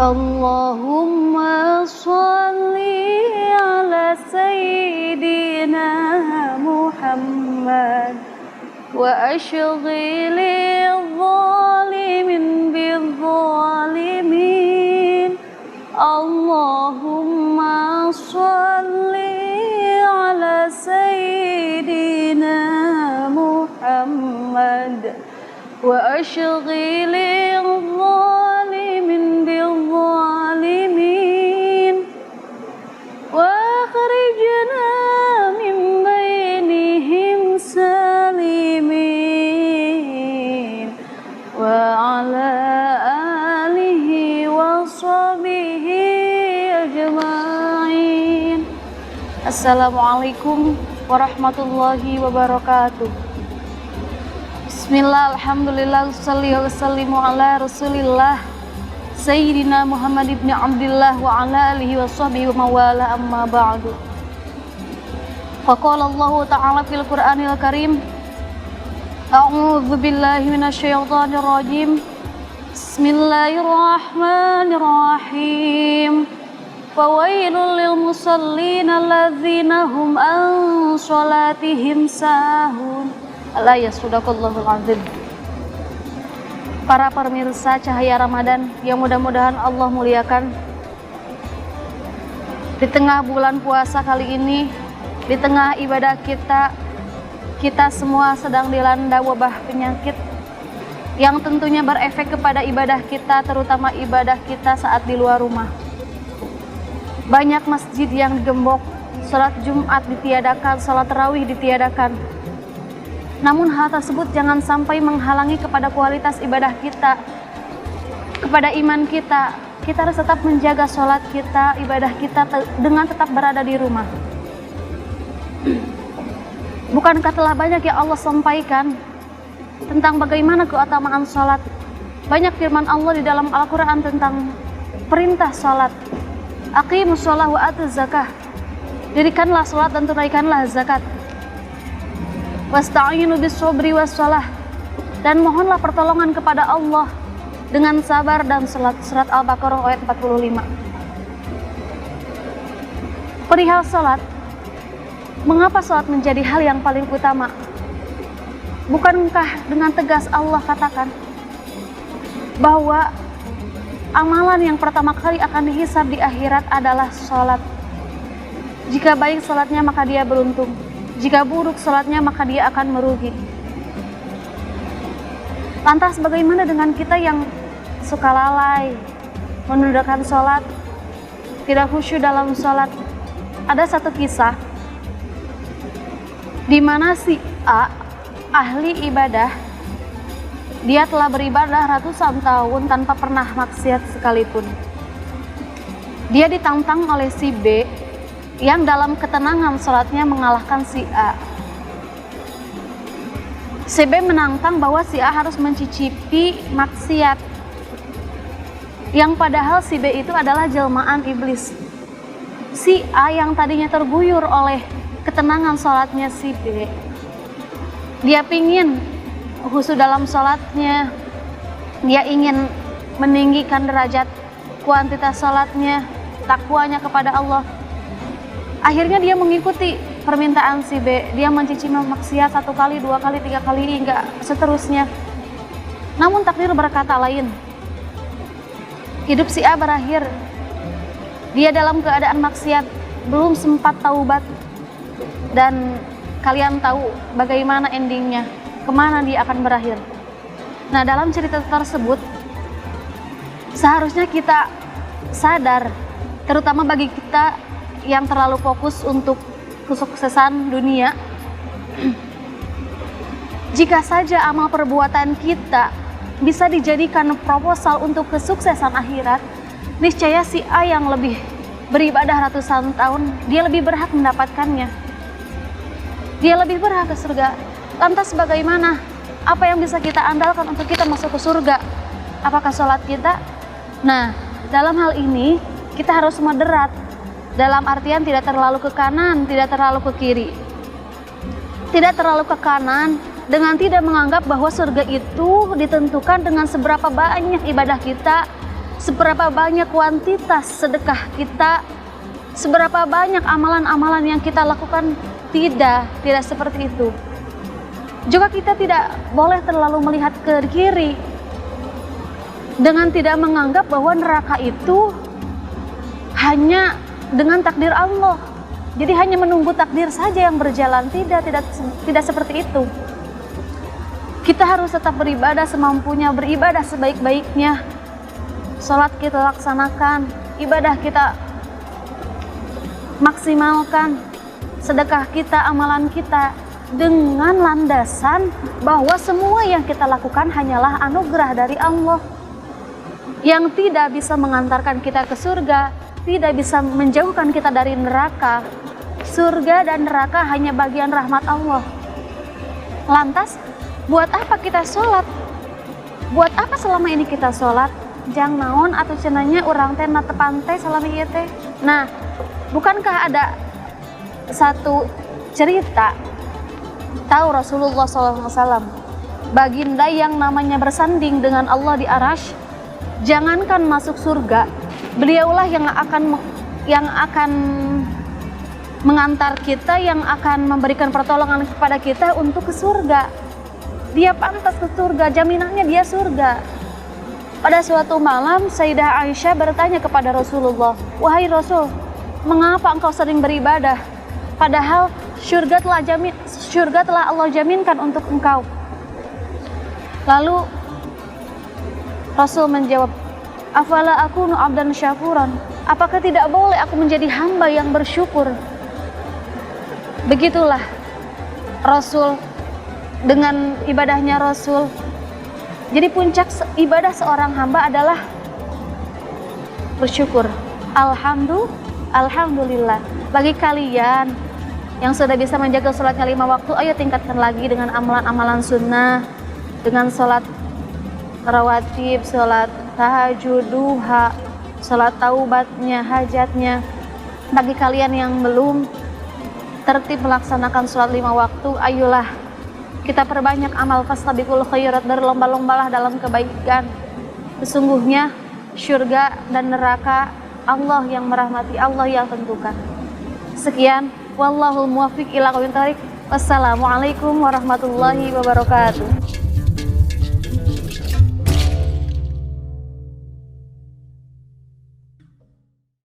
Allahumma sholli ala sayyidina Muhammad wa ashghilil zalimin bil zalimin. Allahumma sholli ala sayyidina Muhammad wa ashghilil zalimin bil zalimin wa akhrijna min bainihim salimin wa ala alihi wa sahbihi ajma'in. Assalamualaikum warahmatullahi wabarakatuh. Bismillah, alhamdulillah, wassalamu ala rasulillah Sayyidina Muhammad ibn Abdullah wa ala alihi wa sahbihi wa mawala, amma ba'du. Faqala Allah ta'ala fil Qur'anil Karim, a'udzu billahi minasyaitonir rajim. Bismillahirrahmanirrahim. Fawailul lil musallin alladzina hum an sholatihim sahun. Al-ayat, sadaqallahul azim. Para pemirsa Cahaya Ramadan yang mudah-mudahan Allah muliakan, di tengah bulan puasa kali ini, di tengah ibadah kita semua sedang dilanda wabah penyakit yang tentunya berefek kepada ibadah kita, terutama ibadah kita saat di luar rumah. Banyak masjid yang digembok, sholat Jumat ditiadakan, sholat tarawih ditiadakan. Namun hal tersebut jangan sampai menghalangi kepada kualitas ibadah kita, kepada iman kita. Kita harus tetap menjaga sholat kita, ibadah kita dengan tetap berada di rumah. Bukankah telah banyak yang Allah sampaikan tentang bagaimana keutamaan sholat? Banyak firman Allah di dalam Al-Quran tentang perintah sholat. Aqimus sholah wa atuz zakah. Dirikanlah sholat dan tunaikanlah zakat. Wasta'inu bis sobri was shalah, dan mohonlah pertolongan kepada Allah dengan sabar dan salat. Surat Al-Baqarah ayat 45. Perihal salat, mengapa salat menjadi hal yang paling utama? Bukankah dengan tegas Allah katakan bahwa amalan yang pertama kali akan dihisab di akhirat adalah salat. Jika baik salatnya maka dia beruntung, jika buruk salatnya maka dia akan merugi. Lantas bagaimana dengan kita yang suka lalai, menundukkan salat, tidak khusyuk dalam salat? Ada satu kisah di mana si A, ahli ibadah, dia telah beribadah ratusan tahun tanpa pernah maksiat sekalipun. Dia ditantang oleh si B yang dalam ketenangan sholatnya mengalahkan si A. Si B menantang bahwa si A harus mencicipi maksiat, yang padahal si B itu adalah jelmaan iblis. Si A yang tadinya terguyur oleh ketenangan sholatnya si B, dia pingin khusyuk dalam sholatnya, dia ingin meninggikan derajat kuantitas sholatnya, takwanya kepada Allah. Akhirnya dia mengikuti permintaan si B. Dia mencicipi maksiat 1 kali, 2 kali, 3 kali, hingga seterusnya. Namun takdir berkata lain. Hidup si A berakhir. Dia dalam keadaan maksiat, belum sempat taubat. Dan kalian tahu bagaimana endingnya, kemana dia akan berakhir. Nah, dalam cerita tersebut, seharusnya kita sadar, terutama bagi kita yang terlalu fokus untuk kesuksesan dunia, jika saja amal perbuatan kita bisa dijadikan proposal untuk kesuksesan akhirat, niscaya si A yang lebih beribadah ratusan tahun, dia lebih berhak mendapatkannya. Dia lebih berhak ke surga. Lantas bagaimana? Apa yang bisa kita andalkan untuk kita masuk ke surga? Apakah sholat kita? Nah, dalam hal ini kita harus moderat. Dalam artian tidak terlalu ke kanan, tidak terlalu ke kiri. Tidak terlalu ke kanan dengan tidak menganggap bahwa surga itu ditentukan dengan seberapa banyak ibadah kita, seberapa banyak kuantitas sedekah kita, seberapa banyak amalan-amalan yang kita lakukan. Tidak seperti itu. Juga kita tidak boleh terlalu melihat ke kiri dengan tidak menganggap bahwa neraka itu hanya dengan takdir Allah. Jadi hanya menunggu takdir saja yang berjalan. Tidak seperti itu. Kita harus tetap beribadah semampunya, beribadah sebaik-baiknya. Salat kita laksanakan, ibadah kita maksimalkan, sedekah kita, amalan kita dengan landasan bahwa semua yang kita lakukan hanyalah anugerah dari Allah yang tidak bisa mengantarkan kita ke surga, tidak bisa menjauhkan kita dari neraka. Surga dan neraka hanya bagian rahmat Allah. Lantas, buat apa kita sholat? Buat apa selama ini kita sholat? Jang naon atau cenanya orang teh na tepante selama ieu teh. Nah, bukankah ada satu cerita, tahu Rasulullah SAW, baginda yang namanya bersanding dengan Allah di Arasy, jangankan masuk surga, beliaulah yang akan mengantar kita, yang akan memberikan pertolongan kepada kita untuk ke surga. Dia pantas ke surga, jaminannya dia surga. Pada suatu malam Sayyidah Aisyah bertanya kepada Rasulullah, "Wahai Rasul, mengapa engkau sering beribadah? Padahal surga telah Allah jaminkan untuk engkau." Lalu Rasul menjawab, "Afala akunu abdan syakuran?" Apakah tidak boleh aku menjadi hamba yang bersyukur? Begitulah Rasul dengan ibadahnya Rasul. Jadi puncak ibadah seorang hamba adalah bersyukur. Alhamdulillah. Bagi kalian yang sudah bisa menjaga sholatnya 5 waktu, ayo tingkatkan lagi dengan amalan-amalan sunnah, dengan sholat rawatib, sholat tahajud, duha, sholat taubatnya, hajatnya. Bagi kalian yang belum tertib melaksanakan sholat 5 waktu, ayolah kita perbanyak amal, fastabiqul khairat, berlomba-lombalah dalam kebaikan. Sesungguhnya syurga dan neraka Allah yang merahmati, Allah yang tentukan. Sekian, wallahul muwaffiq ila aqwamit thoriq. Wassalamualaikum warahmatullahi wabarakatuh.